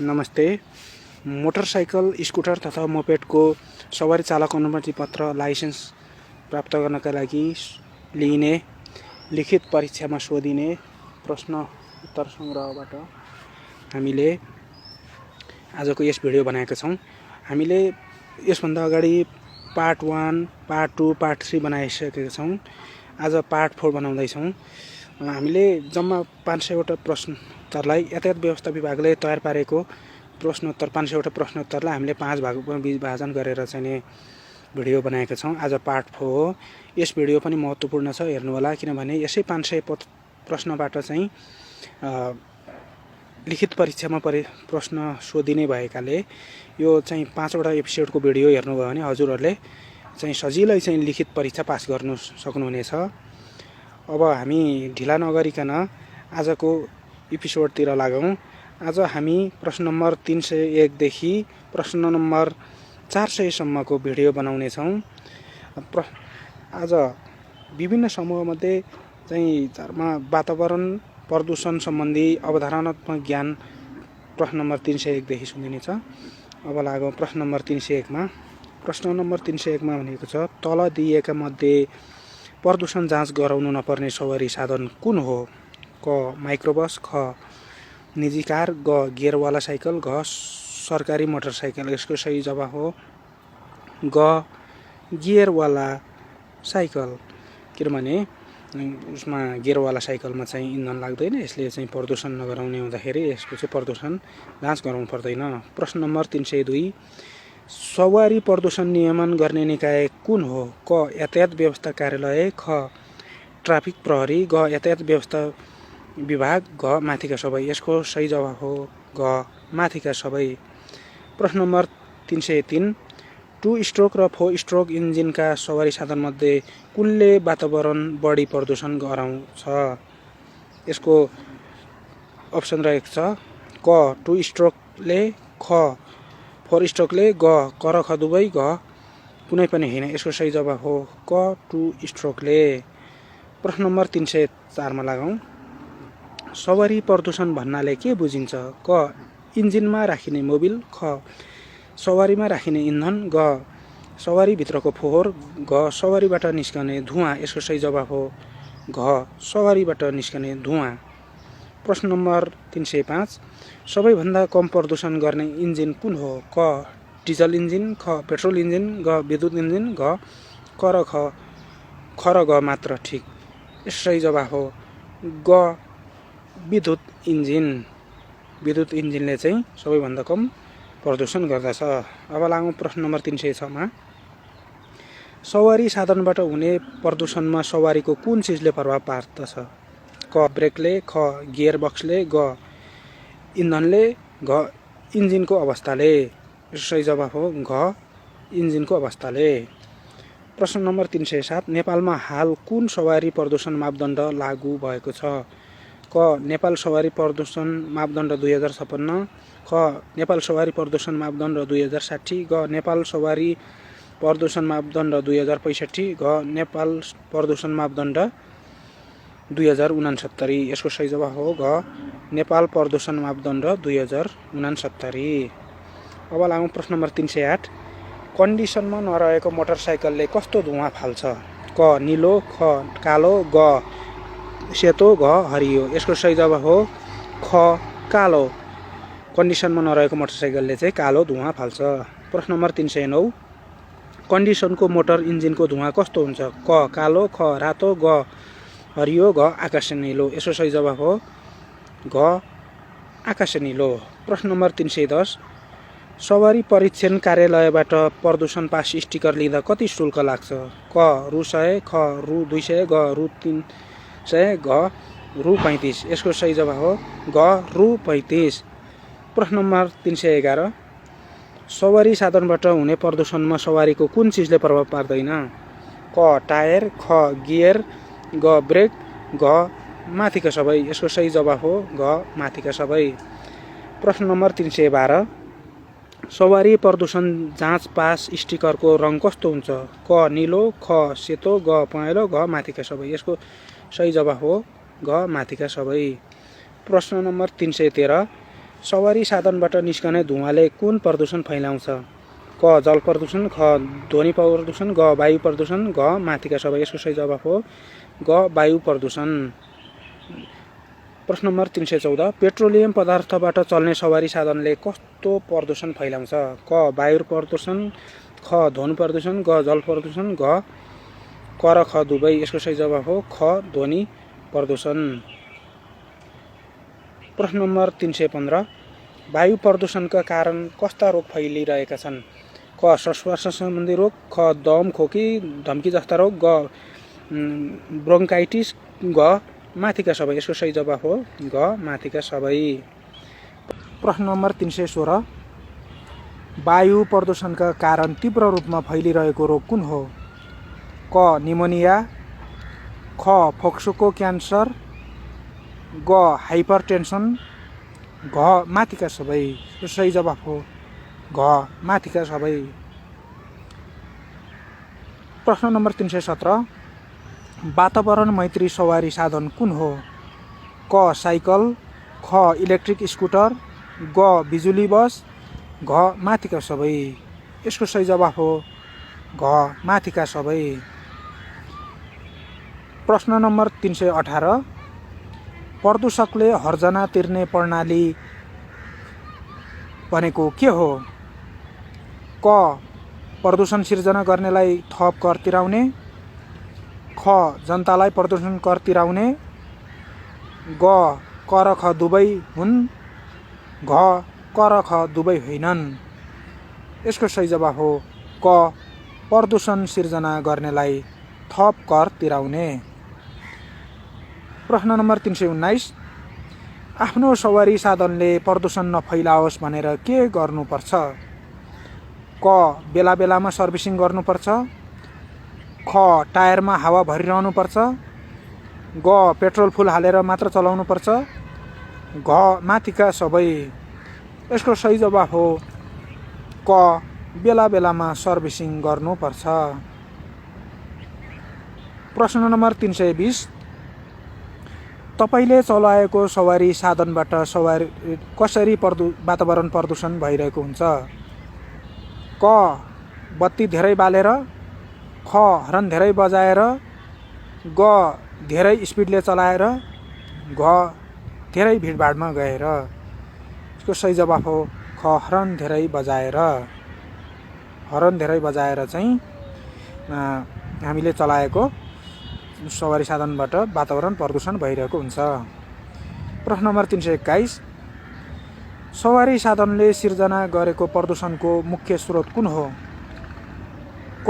नमस्ते। Motorcycle, scooter तथा मोपेडको सवारी चालक अनुमति पत्र लाइसेन्स प्राप्त गर्नका लागि लिइने लिखित परीक्षामा सोधिने प्रश्न उत्तर सङ्ग्रहबाट हामीले आजको यस भिडियो बनाएका छौँ। हामीले यसभन्दा अगाडि पार्ट 1, पार्ट 2, पार्ट 3 बनाइसकेका छौँ। आज पार्ट 4 बनाउँदैछौँ। हामीले जम्मा 500वटा प्रश्नोत्तरलाई यातायात व्यवस्था विभागले तयार पारेको प्रश्नोत्तर 500वटा प्रश्नोत्तरलाई हामीले 5 भागमा विभाजन गरेर चाहिँ भिडियो बनाएका छौँ। आज पार्ट 4 हो। यस भिडियो पनि महत्त्वपूर्ण छ, हेर्नु होला, किनभने यसै 500 प्रश्नबाट चाहिँ लिखित परीक्षामा प्रश्न सोधिने भएकाले यो चाहिँ 5वटा एपिसोडको भिडियो हेर्नुभयो भने हजुरहरूले चाहिँ सजिलै चाहिँ लिखित परीक्षा पास गर्नु सक्नुहुनेछ। अब हामी ढिला नगरिकन आजको एपिसोडतिर लागौँ। आज हामी प्रश्न नम्बर 301 देखि प्रश्न नम्बर 400 सम्मको भिडियो बनाउनेछौँ। आज विभिन्न समूहमध्ये चाहिँ वातावरण प्रदूषण सम्बन्धी अवधारणात्मक ज्ञान प्रश्न नम्बर 301 देखि सुनिनेछ। अब लागौँ प्रश्न नम्बर 301 मा। प्रश्न नम्बर 301 मा भनेको छ, तल दिएका मध्ये प्रदूषण जाँच गराउनु नपर्ने सवारी साधन कुन हो? क माइक्रोबस, ख निजी कार, ग गियरवाला साइकल, घ सरकारी मोटरसाइकल। यसको सही जवाब हो ग गियरवाला साइकल, किनभने उसमा गियरवाला साइकलमा चाहिँ इन्धन लाग्दैन, यसले चाहिँ प्रदूषण नगराउने हुँदाखेरि यसको चाहिँ प्रदूषण जाँच गराउनु पर्दैन। प्रश्न नम्बर 302, सवारी प्रदूषण नियमन गर्ने निकाय कुन हो? क यातायात व्यवस्था कार्यालय, ख ट्राफिक प्रहरी, ग यातायात व्यवस्था विभाग, घ माथिका सबै। यसको सही जवाब हो घ माथिका सबै। प्रश्न नम्बर 303, 2 स्ट्रोक र 4 स्ट्रोक इन्जिनका सवारी साधनमध्ये कुनले वातावरण बढी प्रदूषण गराउँछ? यसको अप्सन रहेको छ क 2 स्ट्रोकले, ख 4 स्ट्रोकले, ग क र ख दुवै, घ कुनै पनि होइन। यसको सही जवाब हो क 2 स्ट्रोकले। प्रश्न नम्बर 304 मा लागौँ। सवारी प्रदूषण भन्नाले के बुझिन्छ? क इन्जिनमा राखिने मोबिल, ख सवारीमा राखिने इन्धन, ग सवारीभित्रको फोहोर, घ सवारीबाट निस्कने धुवाँ। यसको सही जवाब हो घ सवारीबाट निस्कने धुवाँ। प्रश्न नम्बर 305, सबैभन्दा कम प्रदूषण गर्ने इन्जिन कुन हो? क डिजल इन्जिन, ख पेट्रोल इन्जिन, ग विद्युत इन्जिन, घ क र ख र ग मात्र ठिक। यसको सही जवाब हो ग विद्युत इन्जिन। विद्युत इन्जिनले चाहिँ सबैभन्दा कम प्रदूषण गर्दछ। अब लागौँ प्रश्न नम्बर 306 मा। सवारी साधनबाट हुने प्रदूषणमा सवारीको कुन चिजले प्रभाव पार्दछ? क ब्रेकले, ख गियर बक्सले, ग इन्धनले, घ इन्जिनको अवस्थाले। सही जवाब हो घ इन्जिनको अवस्थाले। प्रश्न नम्बर 307, नेपालमा हाल कुन सवारी प्रदूषण मापदण्ड लागू भएको छ? क नेपाल सवारी प्रदूषण मापदण्ड 2056, ख नेपाल सवारी प्रदूषण मापदण्ड 2060, ग नेपाल सवारी प्रदूषण मापदण्ड 2065, घ नेपाल प्रदूषण मापदण्ड 2069। यसको सही जवाब हो घ नेपाल प्रदूषण मापदण्ड 2069। अब लागौँ प्रश्न नम्बर 308, कन्डिसनमा नरहेको मोटरसाइकलले कस्तो धुवाँ फाल्छ? क निलो, ख कालो, ग सेतो, घ हरियो। यसको सही जवाब हो ख कालो। कन्डिसनमा नरहेको मोटरसाइकलले चाहिँ कालो धुवाँ फाल्छ। प्रश्न नम्बर 309, कन्डिसनको मोटर इन्जिनको धुवाँ कस्तो हुन्छ? क कालो, ख रातो, ग हरियो, घ आकाशे निलो। यसको सही जवाब हो घ आकाशे निलो। प्रश्न नम्बर 310, सवारी परीक्षण कार्यालयबाट प्रदूषण पास स्टिकर लिँदा कति शुल्क लाग्छ? क रु 100, ख रु 200, ग रु 300, घ रु 35। यसको सही जवाब हो घ रु 35। प्रश्न नम्बर 311, सवारी साधनबाट हुने प्रदूषणमा सवारीको कुन चिजले प्रभाव पार्दैन? क टायर, ख गियर, ग ब्रेक, घ माथिका सबै। यसको सही जवाब हो घ माथिका सबै। प्रश्न नम्बर 312, सवारी प्रदूषण जाँच पास स्टिकरको रङ कस्तो हुन्छ? क निलो, ख सेतो, ग पहेँलो, घ माथिका सबै। यसको सही जवाब हो घ माथिका सबै। प्रश्न नम्बर 313, सवारी साधनबाट निस्कने धुवाँले कुन प्रदूषण फैलाउँछ? क जल प्रदूषण, ख ध्वनि प्रदूषण, ग वायु प्रदूषण, घ माथिका सबै। यसको सही जवाफ हो ग वायु प्रदूषण। प्रश्न नम्बर 314 पेट्रोलियम पदार्थबाट चल्ने सवारी साधनले कस्तो प्रदूषण फैलाउँछ? क वायु प्रदूषण, ख ध्वनि प्रदूषण, ग जल प्रदूषण, घ क र ख दुवै। यसको सही जवाफ हो ख ध्वनि प्रदूषण। प्रश्न नम्बर 315 वायु प्रदूषणका कारण कस्ता रोग फैलिरहेका छन्? क श्वास सम्बन्धी रोग, ख दम खोकी धम्की जस्ता रोग, ग ब्रोन्काइटिस, ग माथिका सबै। यसको सही जवाफ हो ग माथिका सबै। प्रश्न नम्बर 316 वायु प्रदूषणका कारण तीव्र रूपमा फैलिरहेको रोग कुन हो? क निमोनिया, ख फोक्सोको क्यान्सर, ग हाइपरटेन्सन, घ माथिका सबै। यो सही जवाफ हो घ माथिका सबै। प्रश्न नम्बर 317 वातावरण मैत्री सवारी साधन कुन हो? क साइकल, ख इलेक्ट्रिक स्कुटर, ग बिजुली बस, घ माथिका सबै। यसको सही जवाफ हो घ माथिका सबै। प्रश्न नम्बर 318 प्रदूषकले हर्जना तिर्ने प्रणाली भनेको के हो? क प्रदूषण सिर्जना गर्नेलाई थप कर तिराउने, ख जनतालाई प्रदूषण कर तिराउने, ग क र ख दुवै हुन्, घ क र ख दुवै होइनन्। यसको सही जवाफ हो क प्रदूषण सिर्जना गर्नेलाई थप कर तिराउने। प्रश्न नम्बर 319 आफ्नो सवारी साधनले प्रदूषण नफैलाओस् भनेर के गर्नुपर्छ? क बेला बेलामा सर्भिसिङ गर्नुपर्छ, ख टायरमा हावा भरिरहनुपर्छ, ग पेट्रोल फुल हालेर मात्र चलाउनुपर्छ, घ माथिका सबै। यसको सही जवाफ हो क बेला बेलामा सर्भिसिङ गर्नुपर्छ। प्रश्न नम्बर 320 तपाईले चलाएको सवारी साधनबाट कसरी वातावरण प्रदूषण भइरहेको हुन्छ? क बत्ती धेरै बालेर, ख हर्न धेरै बजाएर, ग धेरै स्पिडले चलाएर, घ धेरै भिडभाडमा गएर। यसको सही जवाफ हो ख हर्न धेरै बजाएर। हर्न धेरै बजाएर चाहिँ हामीले चलाएको सवारी साधनबाट वातावरण प्रदूषण भइरहेको हुन्छ। प्रश्न नम्बर 321 सवारी साधनले सिर्जना गरेको प्रदूषणको मुख्य स्रोत कुन हो? क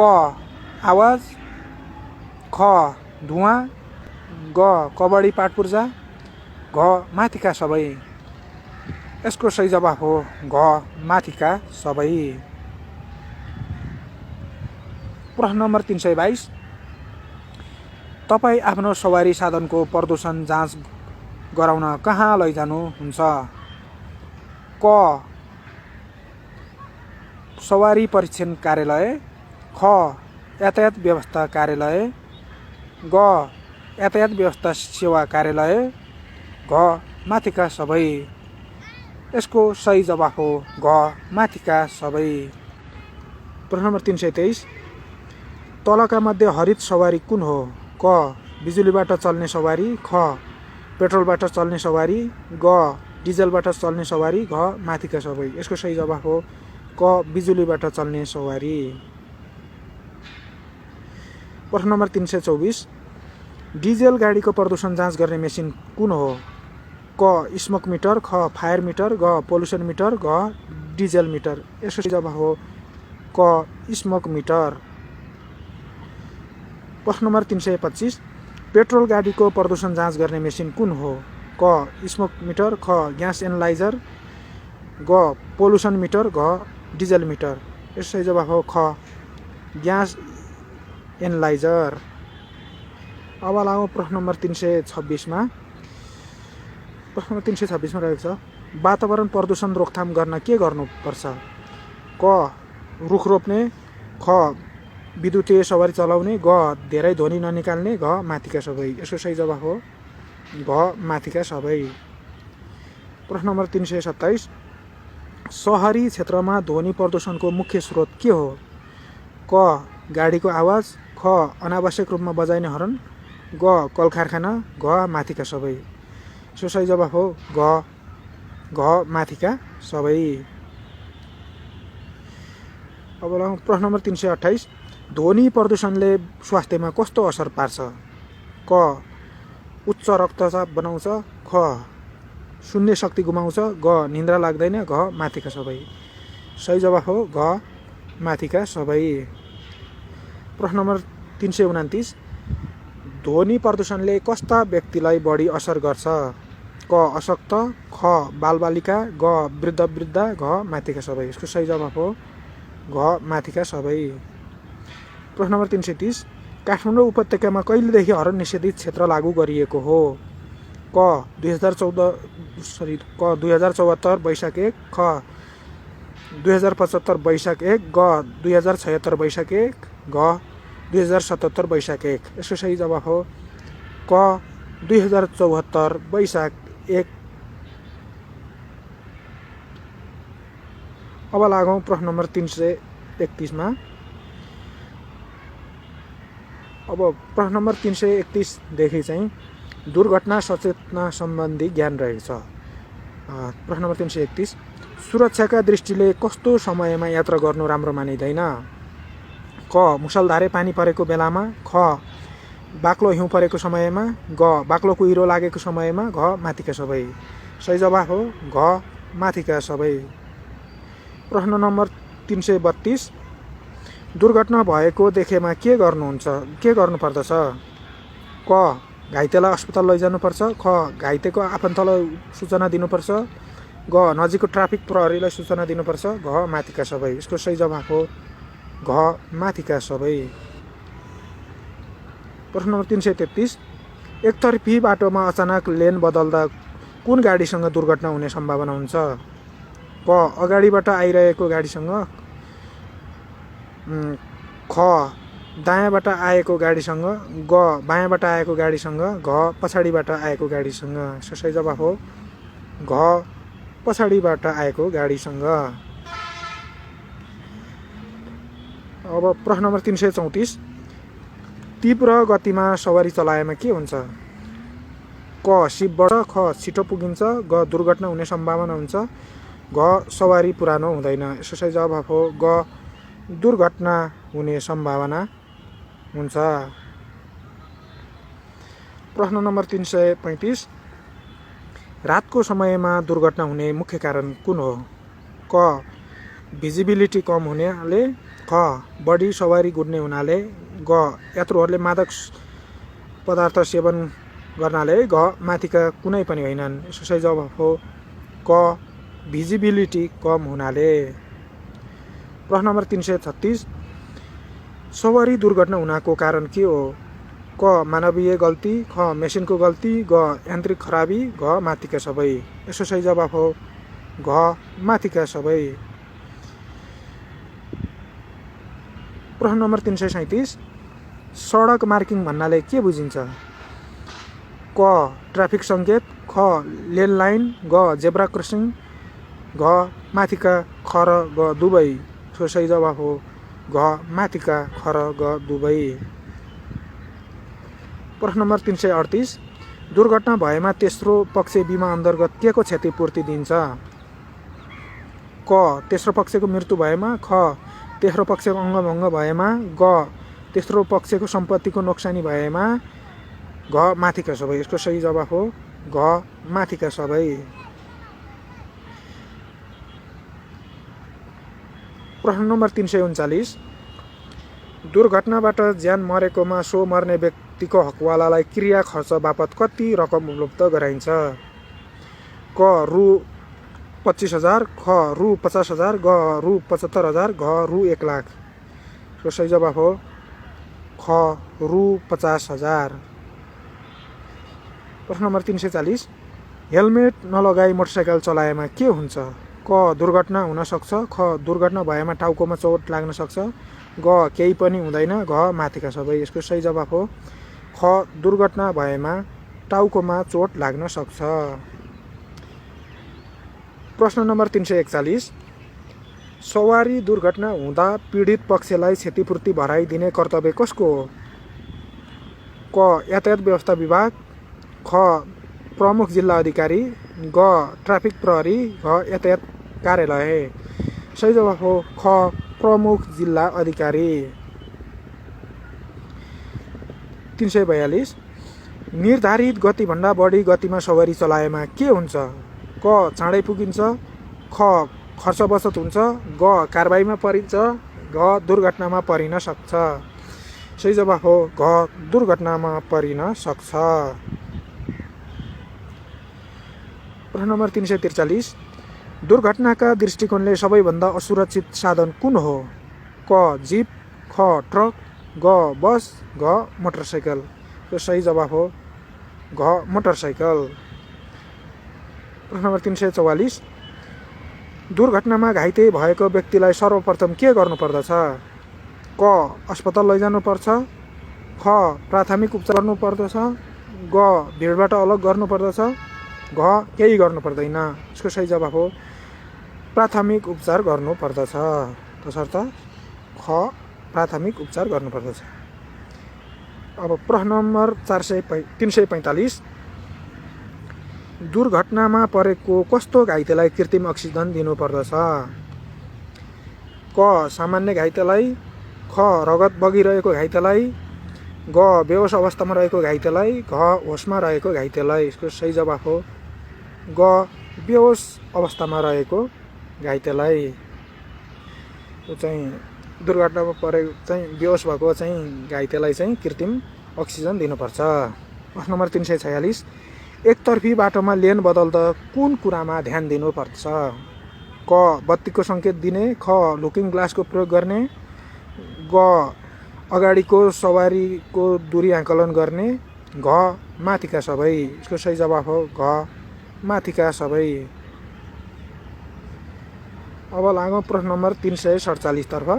आवाज, ख धुवाँ, ग कबडी पाटपुर्जा, घ माथिका सबै। यसको सही जवाफ हो घ माथिका सबै। प्रश्न नम्बर 322 तपाईँ आफ्नो सवारी साधनको प्रदूषण जाँच गराउन कहाँ लैजानुहुन्छ? क सवारी परीक्षण कार्यालय, ख यातायात व्यवस्था कार्यालय, ग यातायात व्यवस्था सेवा कार्यालय, घ माथिका सबै। यसको सही जवाफ हो घ माथिका सबै। प्रश्न नम्बर 323 तलका मध्ये हरित सवारी कुन हो? क बिजुलीबाट चल्ने सवारी, ख पेट्रोलबाट चल्ने सवारी, ग डिजलबाट चल्ने सवारी, घ माथिका सबै। यसको सही जवाफ हो क बिजुलीबाट चल्ने सवारी। प्रश्न नम्बर 324 डिजेल गाडीको प्रदूषण जाँच गर्ने मेसिन कुन हो? क स्मोक मिटर, ख फायर मिटर, ग पोल्युसन मिटर, घ डिजेल मिटर। यसको सही जवाफ हो क स्मोक मिटर। प्रश्न नम्बर 325 पेट्रोल गाडीको प्रदूषण जाँच गर्ने मेसिन कुन हो? क स्मोक मिटर, ख ग्यास एनालाइजर, ग पोल्युसन मिटर, घ डिजेल मिटर। यसको सही जवाफ हो ख ग्यास एनालाइजर। अब लागौँ प्रश्न नम्बर 326 मा। प्रश्न नम्बर 326 मा रहेको छ वातावरण प्रदूषण रोकथाम गर्न के गर्नुपर्छ? क रुख रोप्ने, ख विद्युतीय सवारी चलाउने, ग धेरै ध्वनि ननिकाल्ने, घ माथिका सबै। यसको सही जवाफ हो घ माथिका सबै। प्रश्न नम्बर 327 सहरी क्षेत्रमा ध्वनि प्रदूषणको मुख्य स्रोत के हो? क गाडीको आवाज, ख अनावश्यक रूपमा बजाइने हर्न, ग कल कारखाना, घ माथिका सबै। सो सही जवाफ हो घ माथिका सबै। अब प्रश्न नम्बर 328 ध्वनि प्रदूषणले स्वास्थ्यमा कस्तो असर पार्छ? क उच्च रक्तचाप बनाउँछ, ख सुन्ने शक्ति गुमाउँछ, ग निन्द्रा लाग्दैन, घ माथिका सबै। सही जवाफ हो घ माथिका सबै। प्रश्न नम्बर 329 ध्वनि प्रदूषणले कस्ता व्यक्तिलाई बढी असर गर्छ? क अशक्त, ख बालबालिका, ग वृद्ध, घ माथिका सबै। यसको सही जवाफ हो घ माथिका सबै। प्रश्न नम्बर 330 काठमाडौँ उपत्यकामा कहिलेदेखि हर्न निषेधित क्षेत्र लागू गरिएको हो? क 2074 वैशाख 1, ख 2075 वैशाख 1, ग 2076 वैशाख 1, घ 2077 वैशाख 1। यसको सही जवाफ हो क 2074 वैशाख 1। अब लागौँ प्रश्न नम्बर 331 मा। अब प्रश्न नम्बर 331 देखि चाहिँ दुर्घटना सचेतना सम्बन्धी ज्ञान रहेको छ। प्रश्न नम्बर 331 सुरक्षाका दृष्टिले कस्तो समयमा यात्रा गर्नु राम्रो मानिँदैन? क मुसलधारे पानी परेको बेलामा, ख बाक्लो हिउँ परेको समयमा, ग बाक्लो कुहिरो लागेको समयमा, घ माथिका सबै। सही जवाफ हो घ माथिका सबै। प्रश्न नम्बर 332 दुर्घटना भएको देखेमा के गर्नुपर्दछ? क घाइतेलाई अस्पताल लैजानुपर्छ, ख घाइतेको आफन्तलाई सूचना दिनुपर्छ, ग नजिकको ट्राफिक प्रहरीलाई सूचना दिनुपर्छ, घ माथिका सबै। यसको सही जवाफ हो घ माथिका सबै। प्रश्न नम्बर 333 एकतर्फी बाटोमा अचानक लेन बदल्दा कुन गाडीसँग दुर्घटना हुने सम्भावना हुन्छ? क अगाडिबाट आइरहेको गाडीसँग, ख दायाँबाट आएको गाडीसँग, ग बायाँबाट आएको गाडीसँग, घ पछाडिबाट आएको गाडीसँग। सही जवाफ हो घ पछाडिबाट आएको गाडीसँग। अब प्रश्न नम्बर 334 तीव्र गतिमा सवारी चलाएमा के हुन्छ? क सिप बढ्छ, ख छिटो पुगिन्छ, ग दुर्घटना हुने सम्भावना हुन्छ, घ सवारी पुरानो हुँदैन। यसो सही जवाफ हो ग दुर्घटना हुने सम्भावना हुन्छ। प्रश्न नम्बर 335 रातको समयमा दुर्घटना हुने मुख्य कारण कुन हो? क भिजिबिलिटी कम हुनाले, ख बढी सवारी गुड्ने हुनाले, ग यात्रुहरूले मादक पदार्थ सेवन गर्नाले, घ माथिका कुनै पनि होइनन्। यसो सही जवाफ हो क भिजिबिलिटी कम हुनाले। प्रश्न नम्बर 336 सवारी दुर्घटना हुनको कारण के हो? क मानवीय गल्ती, ख मेसिनको गल्ती, ग यान्त्रिक खराबी, घ माथिका सबै। यसो सही जवाफ हो घ माथिका सबै। प्रश्न नम्बर 337 सडक मार्किङ भन्नाले के बुझिन्छ? क ट्राफिक सङ्केत, ख लेन लाइन, ग जेब्रा क्रसिङ, घ माथिका ख र ग दुवै। सो सही जवाफ हो घ माथिका ख र ग दुवै। प्रश्न नम्बर 338 दुर्घटना भएमा तेस्रो पक्ष बिमा अन्तर्गत के को क्षतिपूर्ति दिन्छ? क तेस्रो पक्षको मृत्यु भएमा, ख तेस्रो पक्षको अङ्गभङ्ग भएमा, ग तेस्रो पक्षको सम्पत्तिको नोक्सानी भएमा, घ माथिका सबै। यसको सही जवाफ हो घ माथिका सबै। प्रश्न नम्बर 339 दुर्घटनाबाट ज्यान मरेकोमा सो मर्ने व्यक्तिको हकवालालाई क्रिया खर्च बापत कति रकम उपलब्ध गराइन्छ? क रु 25,000, ख रु 50,000, ग रु 75,000, घ रु 1,00,000। सो सही जवाफ हो ख रु 50,000। प्रश्न नम्बर 340 हेलमेट नलगाई मोटरसाइकल चलाएमा के हुन्छ? क दुर्घटना हुन सक्छ, ख दुर्घटना भएमा टाउकोमा चोट लाग्न सक्छ, ग केही पनि हुँदैन, घ माथिका सबै। यसको सही जवाफ हो ख दुर्घटना भएमा टाउकोमा चोट लाग्न सक्छ। प्रश्न नम्बर 341, सवारी दुर्घटना हुँदा पीडित पक्षलाई क्षतिपूर्ति भराइ दिने कर्तव्य कसको हो? क. यातायात व्यवस्था विभाग, ख. प्रमुख जिल्ला अधिकारी, ग. ट्राफिक प्रहरी, घ. यातायात कार्यालय। सही जवाब हो ख. प्रमुख जिल्ला अधिकारी। 342, निर्धारित गतिभन्दा बढी गतिमा सवारी चलाएमा के हुन्छ? क. चाँडै पुगिन्छ, ख. खर्च बचत हुन्छ, ग. कारबाहीमा परिन्छ, घ. दुर्घटनामा परिन सक्छ। सही जवाब हो घ. दुर्घटनामा परिन सक्छ। प्रश्न नम्बर 343, दुर्घटनाका दृष्टिकोणले सबैभन्दा असुरक्षित साधन कुन हो? क. जीप, ख. ट्रक, ग. बस, घ. मोटरसाइकल। यो सही जवाब हो घ. मोटरसाइकल। प्रश्न नम्बर 344, दुर्घटनामा घाइते भएको व्यक्तिलाई सर्वप्रथम के गर्नुपर्दछ? क. अस्पताल लैजानुपर्छ, ख. प्राथमिक उपचार गर्नुपर्दछ, ग. भिडबाट अलग गर्नुपर्दछ, घ. केही गर्नु पर्दैन। यसको सही जवाब हो प्राथमिक उपचार गर्नुपर्दछ। तसर्थ ख. प्राथमिक उपचार गर्नुपर्दछ। अब प्रश्न नम्बर 345, दुर्घटनामा परेको कस्तो घाइतेलाई कृत्रिम अक्सिजन दिनुपर्दछ? क. सामान्य घाइतेलाई, ख. रगत बगिरहेको घाइतेलाई, ग. बेहोस अवस्थामा रहेको घाइतेलाई, घ. होसमा रहेको घाइतेलाई। यसको सही जवाब हो ग. बेहोस अवस्थामा रहेको घाइतेलाई। यो चाहिँ दुर्घटनामा परेको चाहिँ बेहोस भएको चाहिँ घाइतेलाई चाहिँ कृत्रिम अक्सिजन दिनुपर्छ। प्रश्न नम्बर 346, एकतर्फी बाटोमा लेन बदल्दा कुन कुरामा ध्यान दिनुपर्छ? क. बत्तीको सङ्केत दिने, ख. लुकिङ ग्लासको प्रयोग गर्ने, ग. अगाडिको सवारीको दूरी आकलन गर्ने, घ. माथिका सबै। यसको सही जवाब हो घ. माथिका सबै। अब लागौँ प्रश्न नम्बर 347 तर्फ।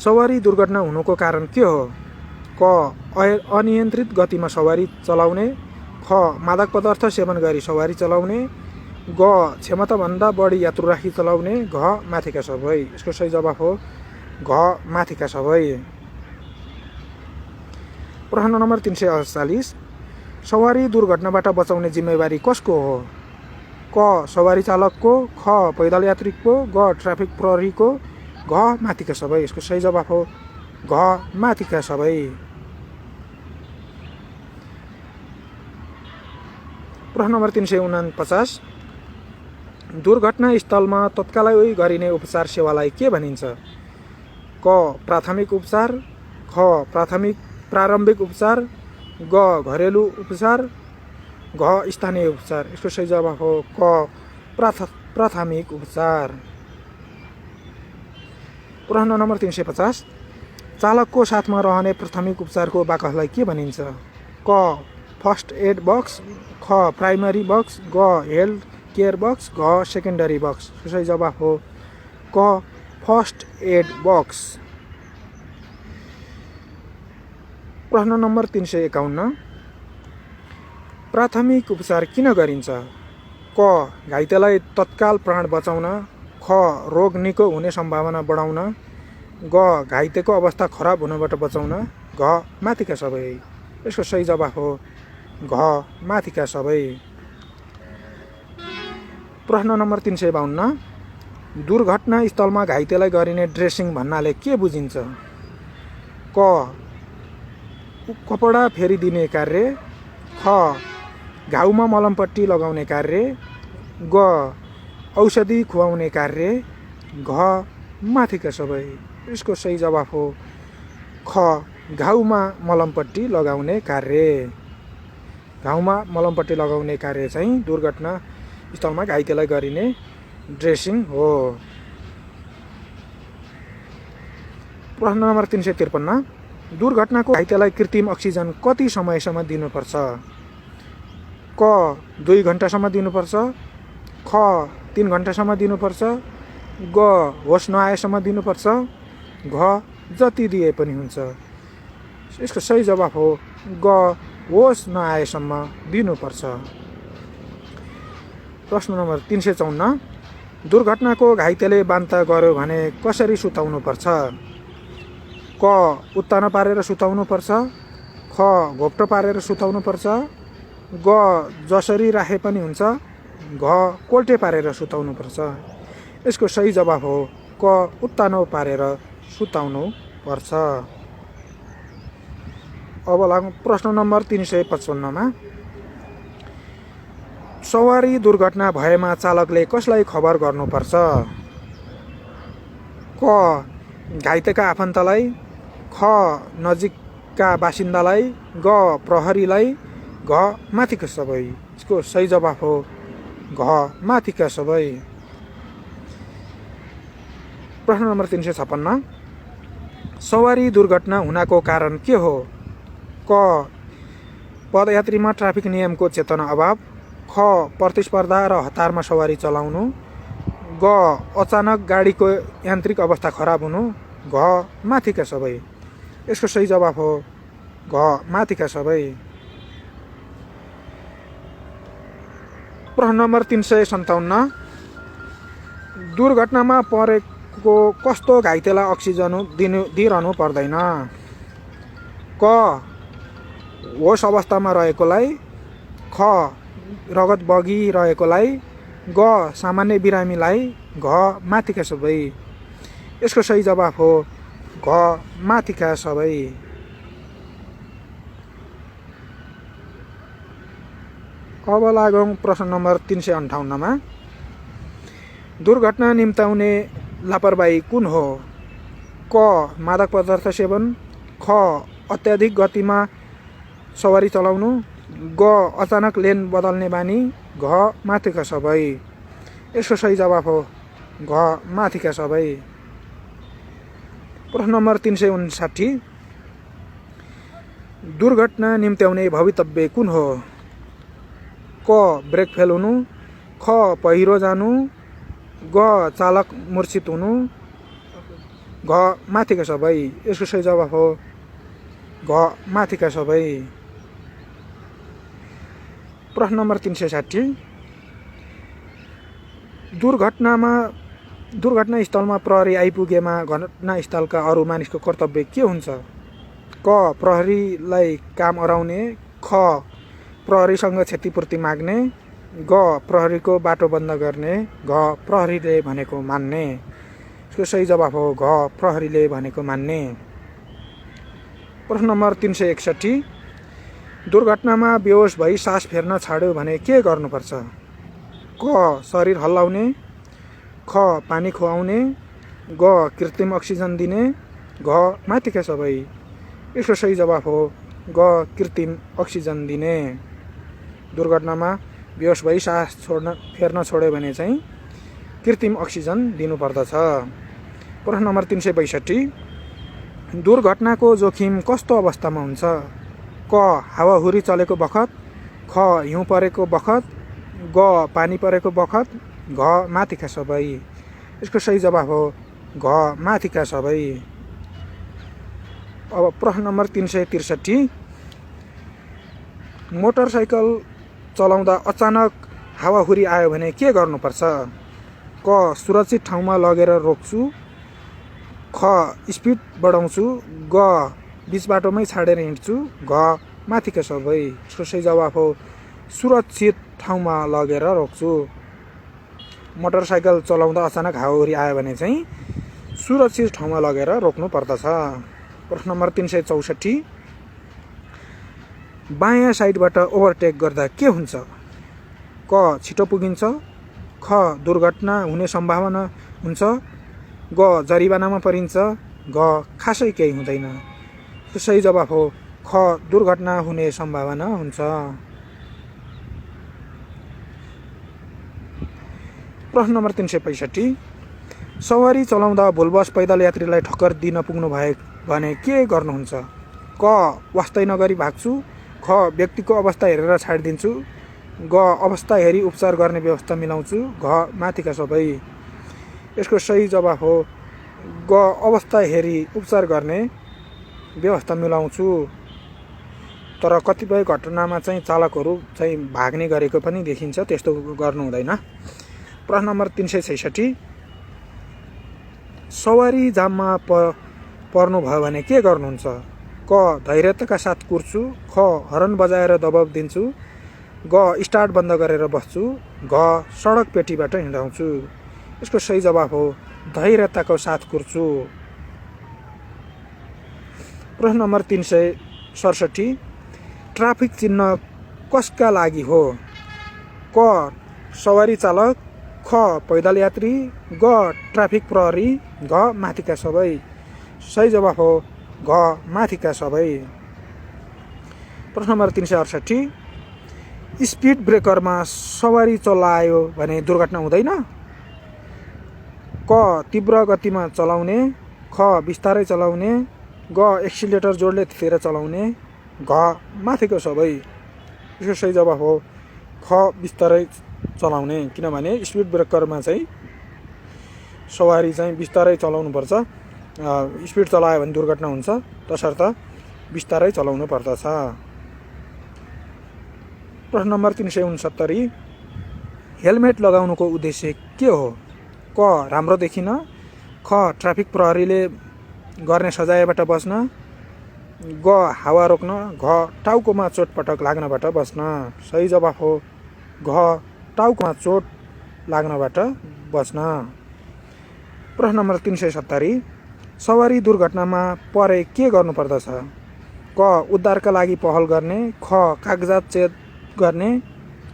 सवारी दुर्घटना हुनुको कारण के हो? क. अनियन्त्रित गतिमा सवारी चलाउने, ख. मादक पदार्थ सेवन गरी सवारी चलाउने, ग. क्षमताभन्दा बढी यात्रु राखी चलाउने, घ. माथिका सबै। यसको सही जवाब हो घ. माथिका सबै। प्रश्न नम्बर 348, सवारी दुर्घटनाबाट बचाउने जिम्मेवारी कसको हो? क. सवारी चालकको, ख. पैदल यात्रीको, ग. ट्राफिक प्रहरीको, घ. माथिका सबै। यसको सही जवाब हो घ. माथिका सबै। प्रश्न नम्बर 349, दुर्घटना स्थलमा तत्कालै गरिने उपचार सेवालाई के भनिन्छ? क. प्राथमिक उपचार, ख. प्रारम्भिक उपचार, ग. घरेलु उपचार, घ. स्थानीय उपचार। यसको सही जवाब हो क. प्राथमिक उपचार। प्रश्न नम्बर 350, चालकको साथमा रहने प्राथमिक उपचारको बाकसलाई के भनिन्छ? क. फर्स्ट एड बक्स, ख. प्राइमरी बक्स, ग. हेल्थ केयर बक्स, घ. Secondary box. सही जवाब हो क. First aid box. प्रश्न नम्बर 351, प्राथमिक उपचार किन गरिन्छ? क. घाइतेलाई तत्काल प्राण बचाउन, ख. रोग निको हुने सम्भावना बढाउन, ग. घाइतेको अवस्था खराब हुनबाट बचाउन, घ. माथिका सबै। यसको सही जवाब हो घ. माथिका सबै। प्रश्न नम्बर 352, दुर्घटना स्थलमा घाइतेलाई गरिने ड्रेसिङ भन्नाले के बुझिन्छ? क. कपडा फेरिदिने कार्य, ख. घाउमा मलमपट्टी लगाउने कार्य, ग. औषधि खुवाउने कार्य, घ. माथिका सबै। यसको सही जवाब हो ख. घाउमा मलमपट्टी लगाउने कार्य। घाउमा मलमपट्टी लगाउने कार्य चाहिँ दुर्घटना स्थलमा घाइतेलाई गरिने ड्रेसिङ हो। प्रश्न नम्बर 353, दुर्घटनाको घाइतेलाई कृत्रिम अक्सिजन कति समयसम्म दिनुपर्छ? क. 2 घण्टासम्म दिनुपर्छ, ख. 3 घण्टासम्म दिनुपर्छ, ग. होस नआएसम्म दिनुपर्छ, घ. जति दिए पनि हुन्छ। यसको सही जवाब हो ग. होस नआएसम्म दिनुपर्छ। प्रश्न नम्बर 354, दुर्घटनाको घाइतेले बान्ता गर्यो भने कसरी सुताउनुपर्छ? क. उत्तानो पारेर सुताउनुपर्छ, ख. घोप्टो पारेर सुताउनुपर्छ, ग. जसरी राखे पनि हुन्छ, घ. कोल्टे पारेर सुताउनुपर्छ। यसको सही जवाफ हो क. उत्तानो पारेर सुताउनु पर्छ। अब लागौँ प्रश्न नम्बर 355 मा। सवारी दुर्घटना भएमा चालकले कसलाई खबर गर्नुपर्छ? क. घाइतेका आफन्तलाई, ख. नजिकका बासिन्दालाई, ग. प्रहरीलाई, घ. माथिका सबै। यसको सही जवाफ हो घ. माथिका सबै। प्रश्न नम्बर 356, सवारी दुर्घटना हुनको कारण के हो? क. पदयात्रीमा ट्राफिक नियमको चेतना अभाव, ख. प्रतिस्पर्धा र हतारमा सवारी चलाउनु, ग. अचानक गाडीको यान्त्रिक अवस्था खराब हुनु, घ. माथिका सबै। यसको सही जवाफ हो घ. माथिका सबै। प्रश्न नम्बर 357, दुर्घटनामा परेको कस्तो घाइतेलाई अक्सिजन दिइरहनु पर्दैन? क. होस अवस्थामा रहेकोलाई, ख. रगत बगिरहेकोलाई, ग. सामान्य बिरामीलाई, घ. माथिका सबै। यसको सही जवाफ हो घ. माथिका सबै। अब लागौँ प्रश्न नम्बर 358 मा। दुर्घटना निम्त्याउने लापरवाही कुन हो? क. मादक पदार्थ सेवन, ख. अत्याधिक गतिमा सवारी चलाउनु, ग. अचानक लेन बदल्ने बानी, घ. माथिका सबै। यसको सही जवाफ हो घ. माथिका सबै। प्रश्न नम्बर 359, दुर्घटना निम्त्याउने भवितव्य कुन हो? क. ब्रेक फेल हुनु, ख. पहिरो जानु, ग. चालक मूर्छित हुनु, घ. माथिका सबै। यसको सही जवाफ हो घ. माथिका सबै। प्रश्न नम्बर 360, दुर्घटनास्थलमा प्रहरी आइपुगेमा घटनास्थलका अरू मानिसको कर्तव्य के हुन्छ? क. प्रहरीलाई काम अराउने, ख. प्रहरीसँग क्षतिपूर्ति माग्ने, ग. प्रहरीको बाटो बन्द गर्ने, घ. प्रहरीले भनेको मान्ने। यसको सही जवाफ हो घ. प्रहरीले भनेको मान्ने। प्रश्न नम्बर 361, दुर्घटनामा बेहोस भई सास फेर्न छाड्यो भने के गर्नुपर्छ? क. शरीर हल्लाउने, ख. पानी खुवाउने, ग. कृत्रिम अक्सिजन दिने, घ. माथिका सबै। यसको सही जवाफ हो ग. कृत्रिम अक्सिजन दिने। दुर्घटनामा बेहोस भई सास फेर्न छोड्यो भने चाहिँ कृत्रिम अक्सिजन दिनुपर्दछ। प्रश्न नम्बर 362, दुर्घटनाको जोखिम कस्तो अवस्थामा हुन्छ? क. हावाहुरी चलेको बखत, ख. हिउँ परेको बखत, ग. पानी परेको बखत, घ. माथिका सबै। यसको सही जवाफ हो घ. माथिका सबै। अब प्रश्न नम्बर 363, मोटरसाइकल चलाउँदा अचानक हावाहुरी आयो भने के गर्नुपर्छ? क. सुरक्षित ठाउँमा लगेर रोक्छु, ख. स्पिड बढाउँछु, ग. बिच बाटोमै छाडेर हिँड्छु, घ. माथिका सबै। यसको सही जवाफ हो सुरक्षित ठाउँमा लगेर रोक्छु। मोटरसाइकल चलाउँदा अचानक हावाहुरी आयो भने चाहिँ सुरक्षित ठाउँमा लगेर रोक्नु पर्दछ। प्रश्न नम्बर 364, बायाँ साइडबाट ओभरटेक गर्दा के हुन्छ? क. छिटो पुगिन्छ, ख. दुर्घटना हुने सम्भावना हुन्छ, ग. जरिवानामा परिन्छ, घ. खासै केही हुँदैन। सही जवाफ हो ख. दुर्घटना हुने सम्भावना हुन्छ। प्रश्न नम्बर 365, सवारी चलाउँदा भुलवश पैदल यात्रीलाई ठक्कर दिन पुग्नु भए भने के गर्नुहुन्छ? क. वास्तै नगरी भाग्छु, ख. व्यक्तिको अवस्था हेरेर छाडिदिन्छु, ग. अवस्था हेरी उपचार गर्ने व्यवस्था मिलाउँछु, घ. माथिका सबै। यसको सही जवाफ हो ग. अवस्था हेरी उपचार गर्ने व्यवस्था मिलाउँछु। तर कतिपय घटनामा चाहिँ चालकहरू चाहिँ भाग्ने गरेको पनि देखिन्छ, त्यस्तो गर्नु हुँदैन। प्रश्न नम्बर 366, सवारी जाममा पर्नुभयो भने के गर्नुहुन्छ? क धैर्यताका साथ कुर्छु, ख हर्न बजाएर दबाब दिन्छु, ग स्टार्ट बन्द गरेर बस्छु, घ सडक पेटीबाट हिँडाउँछु। यसको सही जवाफ हो धैर्यताको साथ कुर्छु। प्रश्न नम्बर 367, ट्राफिक चिन्ह कसका लागि हो? क सवारी चालक, ख पैदल यात्री, ग ट्राफिक प्रहरी, घ माथिका सबै। सही जवाफ हो घ माथिका सबै। प्रश्न नम्बर 368, स्पिड ब्रेकरमा सवारी चलायो भने दुर्घटना हुँदैन? क तीव्र गतिमा चलाउने, ख बिस्तारै चलाउने, ग एक्सिलेटर जोडले थिचेर चलाउने, घ माथिको सबै। यसको सही जवाफ हो ख बिस्तारै चलाउने, किनभने स्पिड ब्रेकरमा चाहिँ सवारी चाहिँ बिस्तारै चलाउनुपर्छ। स्पिड चलायो भने दुर्घटना हुन्छ, तसर्थ बिस्तारै चलाउनु पर्दछ। प्रश्न नम्बर 369, हेलमेट लगाउनुको उद्देश्य के हो? क राम्रो देखिन, ख ट्राफिक प्रहरीले गर्ने सजायबाट बस्न, ग हावा रोक्न, घ टाउकोमा चोटपटक लाग्नबाट बस्न। सही जवाफ हो घ टाउकोमा चोट लाग्नबाट बस्न। प्रश्न नम्बर 370, सवारी दुर्घटनामा परे के गर्नुपर्दछ? क उद्धारका लागि पहल गर्ने, ख कागजात चेक गर्ने,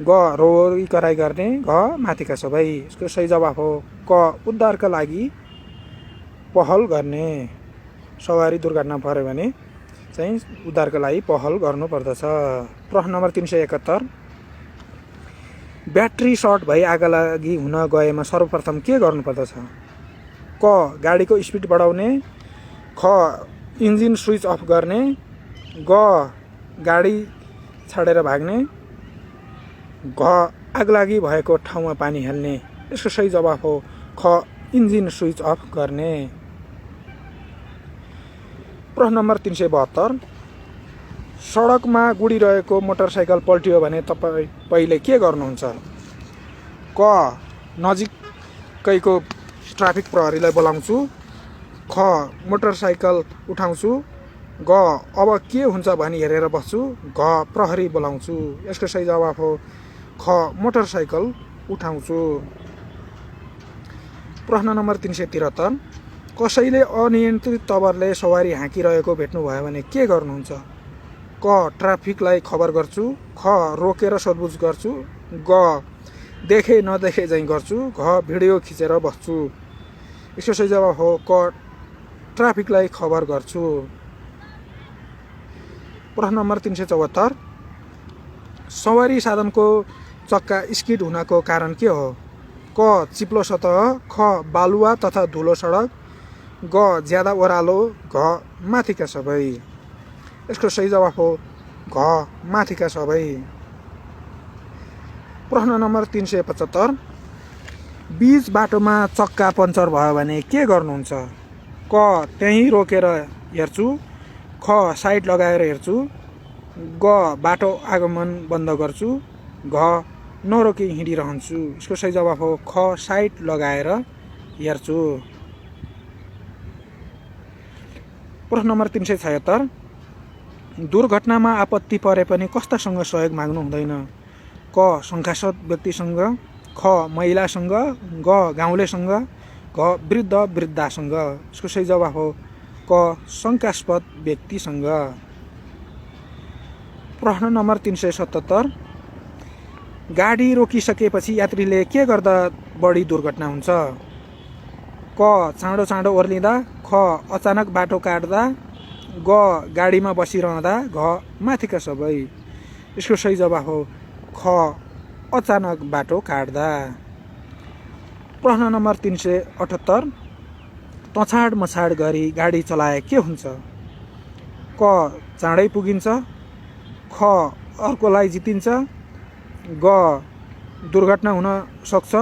ग रोरी कराई गर्ने, घ माथिका सबै। यसको सही जवाफ हो क उद्धारका लागि पहल गर्ने। सवारी दुर्घटना पऱ्यो भने चाहिँ उद्धारका लागि पहल गर्नुपर्दछ। प्रश्न नम्बर 371, ब्याट्री सर्ट भई आग लागि हुन गएमा सर्वप्रथम के गर्नुपर्दछ? क गाडीको स्पिड बढाउने, ख इन्जिन स्विच अफ गर्ने, ग गाडी छाडेर भाग्ने, घ आगलागी भएको ठाउँमा पानी हाल्ने। यसको सही जवाफ हो ख इन्जिन स्विच अफ गर्ने। प्रश्न नम्बर 372, सडकमा गुडिरहेको मोटरसाइकल पल्टियो भने तपाईँ पहिले के गर्नुहुन्छ? क नजिकैको ट्राफिक प्रहरीलाई बोलाउँछु, ख मोटरसाइकल उठाउँछु, ग अब के हुन्छ भनी हेरेर बस्छु, घ प्रहरी बोलाउँछु। यसको सही जवाफ हो ख मोटरसाइकल उठाउँछु। प्रश्न नम्बर 373, कसैले अनियन्त्रित तवरले सवारी हाँकिरहेको भेट्नुभयो भने के गर्नुहुन्छ? क ट्राफिकलाई खबर गर्छु, ख रोकेर सोधपुछ गर्छु, ग देखे नदेखे चाहिँ गर्छु, घ भिडियो खिचेर बस्छु। यसको सही जवाफ हो क ट्राफिकलाई खबर गर्छु। प्रश्न नम्बर 374, सवारी साधनको चक्का स्किड हुनको कारण के हो? क चिप्लो सतह, ख बालुवा तथा धुलो सडक, ग ज्यादा ओह्रालो, घ माथिका सबै। यसको सही जवाफ हो घ माथिका सबै। प्रश्न नम्बर 375, बीच बाटोमा चक्का पङ्चर भयो भने के गर्नुहुन्छ? क त्यहीँ रोकेर हेर्छु, ख साइड लगाएर हेर्छु, ग बाटो आगमन बन्द गर्छु, घ नरोकी हिँडिरहन्छु। यसको सही जवाफ हो ख साइड लगाएर हेर्छु। प्रश्न नम्बर 376, दुर्घटनामा आपत्ति परे पनि कस्तासँग सहयोग माग्नु हुँदैन? क शङ्कास्पद व्यक्तिसँग, ख महिलासँग, ग गाउँलेसँग, घ वृद्ध वृद्धासँग। यसको सही जवाफ हो क शङ्कास्पद व्यक्तिसँग। प्रश्न नम्बर 377, गाडी रोकिसकेपछि यात्रीले के गर्दा बढी दुर्घटना हुन्छ? क चाँडो चाँडो ओर्लिँदा, ख अचानक बाटो काट्दा, ग गाडीमा बसिरहँदा, घ माथिका सबै। यसको सही जवाफ हो ख अचानक बाटो काट्दा। प्रश्न नम्बर 378, तछाड मछाड गरी गाडी चलाए के हुन्छ? क चाँडै पुगिन्छ, ख अर्कोलाई जितिन्छ, ग दुर्घटना हुन सक्छ,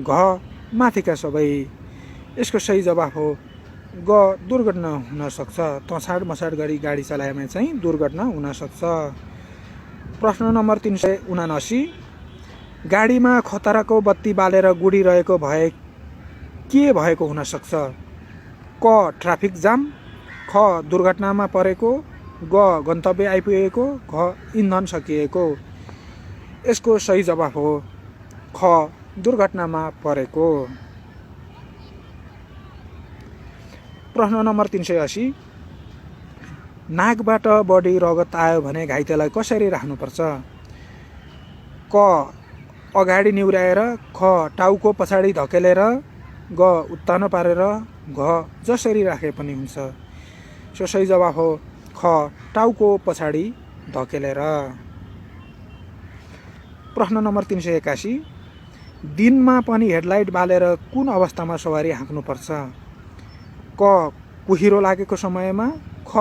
घ माथिका सबै। यसको सही जवाफ हो ग दुर्घटना हुन सक्छ। तछाड मछाड गरी गाडी चलाएमा चाहिँ दुर्घटना हुन सक्छ। प्रश्न नम्बर 379, गाडीमा खतराको बत्ती बालेर गुडिरहेको भए के भएको हुन सक्छ? क ट्राफिक जाम, ख दुर्घटनामा परेको, ग गन्तव्य आइपुगेको, घ इन्धन सकिएको। यसको सही जवाफ हो ख दुर्घटनामा परेको। प्रश्न नम्बर 380, नाकबाट बढी रगत आयो भने घाइतेलाई कसरी राख्नुपर्छ? क अगाडि निहुर्याएर, ख टाउको पछाडि धकेलेर, ग उत्तानो पारेर, घ जसरी राखे पनि हुन्छ। सो सही जवाफ हो ख टाउको पछाडि धकेलेर। प्रश्न नम्बर 381, दिनमा पनि हेडलाइट बालेर कुन अवस्थामा सवारी हाँक्नुपर्छ? क कुहिरो लागेको समयमा, ख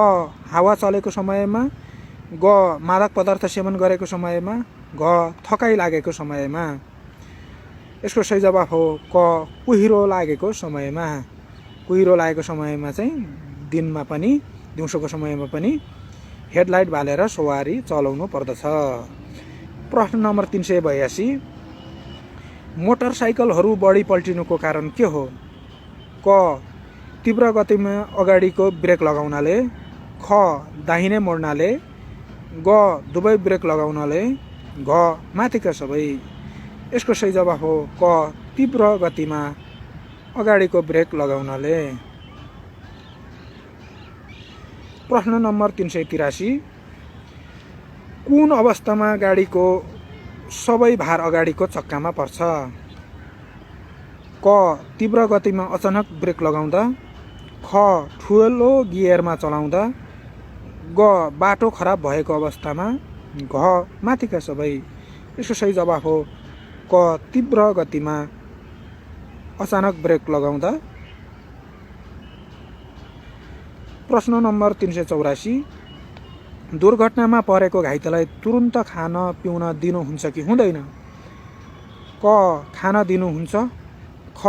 हावा चलेको समयमा, ग मादक पदार्थ सेवन गरेको समयमा, घ थकाइ लागेको समयमा। यसको सही जवाफ हो क कुहिरो लागेको समयमा। कुहिरो लागेको समयमा चाहिँ दिनमा पनि दिउँसोको समयमा पनि हेडलाइट बालेर सवारी चलाउनु पर्दछ। प्रश्न नम्बर 382, मोटरसाइकलहरू बढी पल्टिनुको कारण के हो? क तीव्र गतिमा अगाडिको ब्रेक लगाउनाले, ख दाहिने मोड्नाले, ग दुवै ब्रेक लगाउनाले, घ माथिका सबै। यसको सही जवाफ हो क तीव्र गतिमा अगाडिको ब्रेक लगाउनाले। प्रश्न नम्बर 383, कुन अवस्थामा गाडीको सबै भार अगाडिको चक्कामा पर्छ? क तीव्र गतिमा अचानक ब्रेक लगाउँदा, ख ठुलो गियरमा चलाउँदा, ग बाटो खराब भएको अवस्थामा, घ माथिका सबै। यसको सही जवाफ हो क तीव्र गतिमा अचानक ब्रेक लगाउँदा। प्रश्न नम्बर 384, दुर्घटनामा परेको घाइतेलाई तुरुन्त खान पिउन दिनुहुन्छ कि हुँदैन? क खान दिनुहुन्छ, ख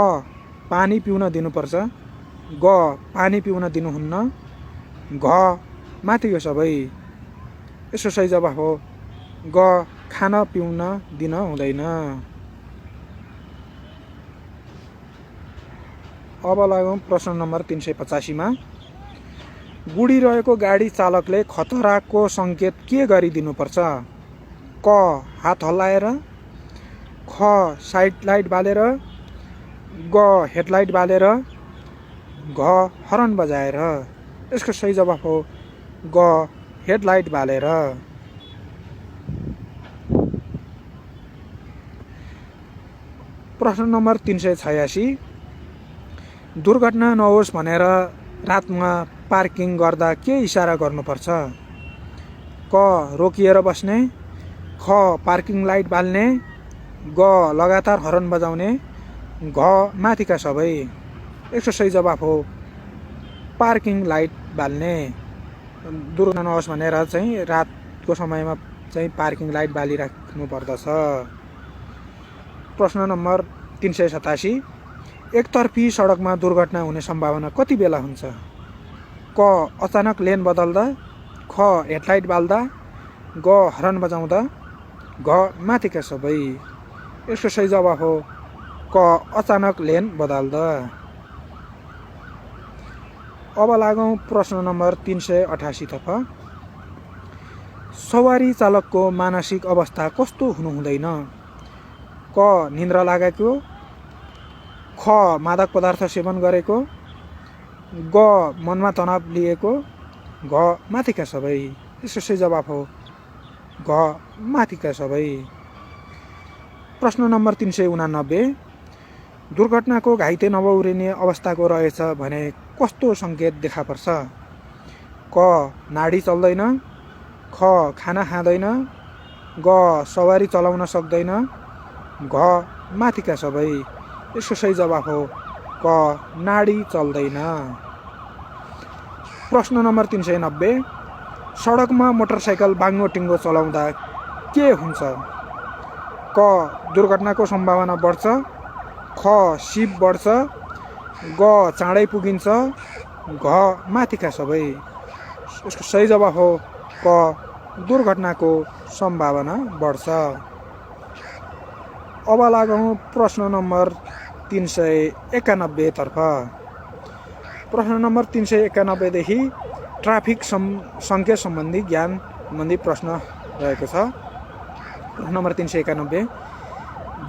पानी पिउन दिनुपर्छ, ग पानी पिउन दिनुहुन्न, घ माथिको सबै। यसको सही जवाफ हो ग खान पिउन दिन हुँदैन। अब लागौँ प्रश्न नम्बर 385 मा, गुडिरहेको गाडी चालकले खतराको सङ्केत के गरिदिनुपर्छ? क हात हल्लाएर, ख साइड लाइट बालेर, ग हेडलाइट बालेर, घ हर्न बजाएर। यसको सही जवाफ हो ग हेडलाइट बालेर। प्रश्न नम्बर 386, दुर्घटना नहोस् भनेर रातमा पार्किङ गर्दा के इसारा गर्नुपर्छ? क रोकिएर बस्ने, ख पार्किङ लाइट बाल्ने, ग लगातार हर्न बजाउने, घ माथिका सबै। यसको सही जवाफ हो पार्किङ लाइट बाल्ने। दुर्घटना नहोस् भनेर चाहिँ रातको समयमा चाहिँ पार्किङ लाइट बालिराख्नु पर्दछ। प्रश्न नम्बर 387, एकतर्फी सडकमा दुर्घटना हुने सम्भावना कति बेला हुन्छ? क अचानक लेन बदल्दा, ख हेडलाइट बाल्दा, ग हर्न बजाउँदा, घ माथिका सबै। यसको सही जवाफ हो क अचानक लेन बदल्दा। अब लागौँ प्रश्न नम्बर 388 तर्फ, सवारी चालकको मानसिक अवस्था कस्तो हुनु हुँदैन? क निन्द्रा लागेको, ख मादक पदार्थ सेवन गरेको, ग मनमा तनाव लिएको, घ माथिका सबै। यसको सही जवाफ हो घ माथिका सबै। प्रश्न नम्बर 389, दुर्घटनाको घाइते नबौरिने अवस्थाको रहेछ भने कस्तो सङ्केत देखा पर्छ? क नाडी चल्दैन, ख खाना खाँदैन, ग सवारी चलाउन सक्दैन, घ माथिका सबै। यसको सही जवाफ हो क नाडी चल्दैन। प्रश्न नम्बर 390, सडकमा मोटरसाइकल बाङ्गो टिङ्गो चलाउँदा के हुन्छ? क दुर्घटनाको सम्भावना बढ्छ, ख सिप बढ्छ, ग चाँडै पुगिन्छ, घ माथिका सबै। यसको सही जवाफ हो क दुर्घटनाको सम्भावना बढ्छ। अब लागौँ प्रश्न नम्बर 391 तर्फ। प्रश्न नम्बर 391 देखि ट्राफिक सङ्केत सम्बन्धी ज्ञान सम्बन्धी प्रश्न रहेको छ। प्रश्न नम्बर 391,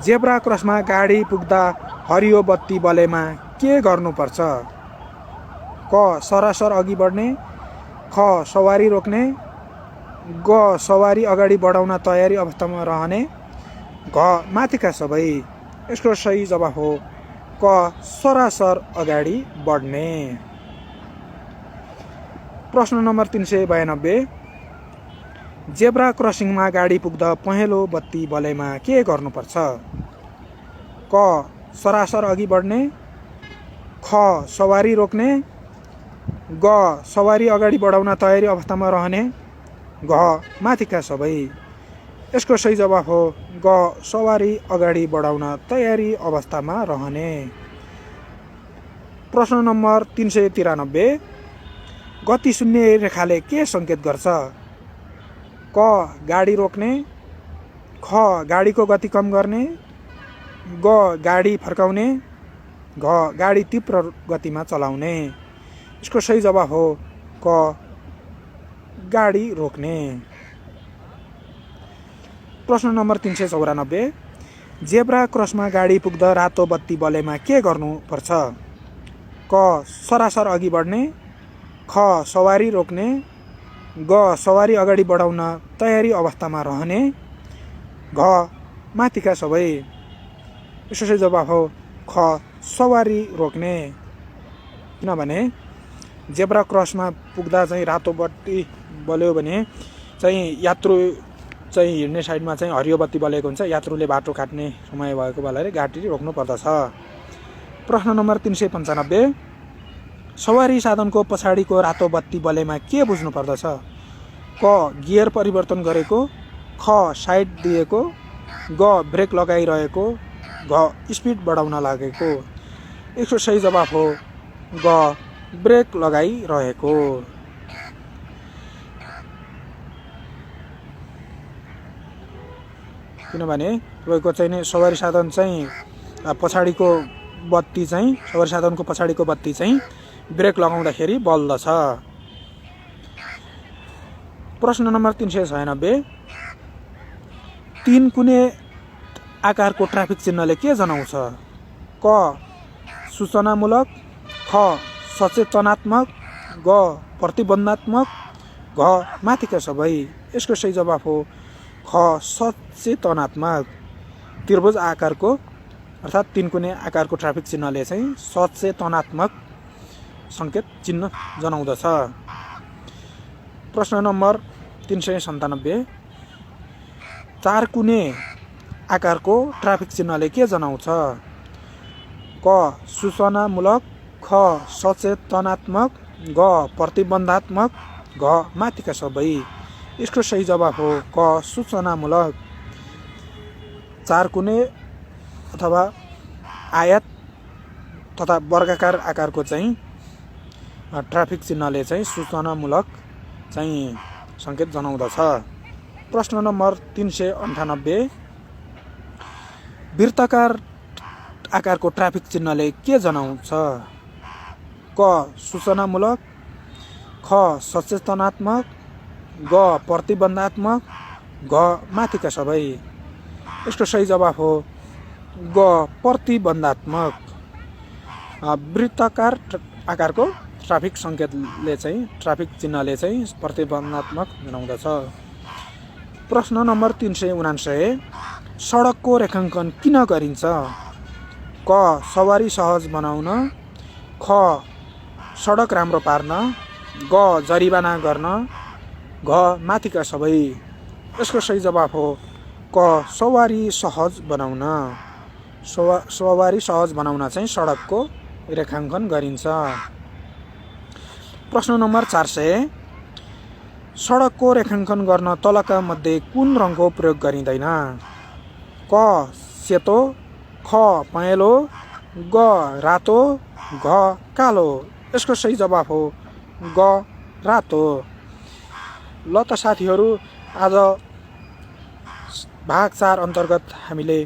जेब्रा क्रसमा गाडी पुग्दा हरियो बत्ती बलेमा के गर्नुपर्छ? क सरासर अघि बढ्ने, ख सवारी रोक्ने, ग सवारी अगाडि बढाउन तयारी अवस्थामा रहने, घ माथिका सबै। यसको सही जवाफ हो क सरासर अगाडि बढ्ने। प्रश्न नम्बर 392, जेब्रा क्रसिङमा गाडी पुग्दा पहेँलो बत्ती बलेमा के गर्नुपर्छ? क सरासर अघि बढ्ने, ख सवारी रोक्ने, ग सवारी अगाडि बढाउन तयारी अवस्थामा रहने, घ माथिका सबै। यसको सही जवाफ हो ग सवारी अगाडि बढाउन तयारी अवस्थामा रहने। प्रश्न नम्बर 393, गति शून्य रेखाले के सङ्केत गर्छ? क गाडी रोक्ने, ख गाडीको गति कम गर्ने, ग गाडी फर्काउने, घ गाडी तीव्र गतिमा चलाउने। यसको सही जवाफ हो क गाडी रोक्ने। प्रश्न नम्बर 394, जेब्रा क्रसमा गाडी पुग्दा रातो बत्ती बलेमा के गर्नुपर्छ? क सरासर अघि बढ्ने, ख सवारी रोक्ने, ग सवारी अगाडि बढाउन तयारी अवस्थामा रहने, घ माथिका सबै। यसको सही जवाफ हो ख सवारी रोक्ने। किनभने जेब्रा क्रसमा पुग्दा चाहिँ रातो बत्ती बल्यो भने चाहिँ यात्रु चाहिँ हिँड्ने साइडमा चाहिँ हरियो बत्ती बलेको हुन्छ। यात्रुले बाटो काट्ने समय भएको बेलाले गाडी रोक्नु पर्दछ। प्रश्न नम्बर 395, सवारी साधनको पछाडिको रातो बत्ती बलेमा के बुझ्नु पर्दछ? क गियर परिवर्तन गरेको, ख साइड दिएको, ग ब्रेक लगाइरहेको, घ स्पिड बढाउन लागेको। यसको सही जवाफ हो ग ब्रेक लगाइरहेको। किनभने तपाईँको चाहिँ नि सवारी साधन चाहिँ पछाडिको बत्ती चाहिँ सवारी साधनको पछाडिको बत्ती चाहिँ ब्रेक लगाउँदाखेरि बल्दछ। प्रश्न नम्बर 396, 3 कुने आकारको ट्राफिक चिन्हले के जनाउँछ? क सूचनामूलक, ख सचेतनात्मक, ग प्रतिबन्धात्मक, घ माथिका सबै। यसको सही जवाफ हो ख सचेतनात्मक। त्रिभुज आकारको अर्थात् 3 कुने आकारको ट्राफिक चिन्हले चाहिँ सचेतनात्मक सङ्केत चिन्ह जनाउँदछ। प्रश्न नम्बर 397, 4 कुने आकारको ट्राफिक चिन्हले के जनाउँछ? क सूचनामूलक, ख सचेतनात्मक, ग प्रतिबन्धात्मक, घ माथिका सबै। यसको सही जवाफ हो क सूचनामूलक। 4 कुने अथवा आयत तथा वर्गाकार आकारको चाहिँ ट्राफिक चिन्हले चाहिँ सूचनामूलक चाहिँ सङ्केत जनाउँदछ। प्रश्न नम्बर 398, वृत्ताकार आकारको ट्राफिक चिन्हले के जनाउँछ? क सूचनामूलक, ख सचेतनात्मक, ग प्रतिबन्धात्मक, घ माथिका सबै। यसको सही जवाफ हो ग प्रतिबन्धात्मक। वृत्ताकार आकारको ट्राफिक सङ्केतले चाहिँ ट्राफिक चिन्हले चाहिँ प्रतिबन्धात्मक जनाउँदछ। प्रश्न नम्बर 399, सडकको रेखाङ्कन किन गरिन्छ? क सवारी सहज बनाउन, ख सडक राम्रो पार्न, ग जरिवाना गर्न, घ माथिका सबै। यसको सही जवाफ हो क सवारी सहज बनाउन। सवारी सहज बनाउन चाहिँ सडकको रेखाङ्कन गरिन्छ। प्रश्न नम्बर 400, सडकको रेखाङ्कन गर्न तलका मध्ये कुन रङको प्रयोग गरिँदैन? क सेतो, ख पहेँलो, ग रातो, घ कालो। यसको सही जवाफ हो ग रातो। ल त साथीहरू, आज भाग 4 अन्तर्गत हामीले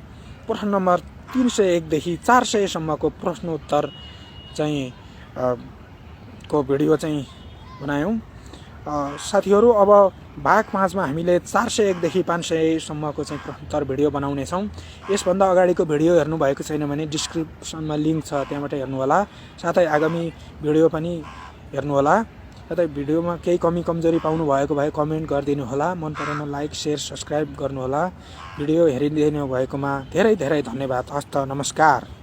प्रश्न नम्बर 301 देखि 400 सम्मको प्रश्नोत्तर चाहिँ को भिडियो चाहिँ बनायौँ। साथीहरू, अब भाग 5 मा हामीले 401 देखि 500 सम्मको चाहिँ प्रश्नोत्तर भिडियो बनाउनेछौँ। यसभन्दा अगाडिको भिडियो हेर्नु भएको छैन भने डिस्क्रिप्सनमा लिङ्क छ, त्यहाँबाट हेर्नु होला। साथै आगामी भिडियो पनि हेर्नु होला। साथै भिडियोमा केही कमी कमजोरी पाउनु भएको भए कमेन्ट गरिदिनु होला। मन परेमा लाइक शेयर सब्सक्राइब गर्नु होला। भिडियो हेरिदिनु भएकोमा धेरै धेरै धन्यवाद। हस्त नमस्कार।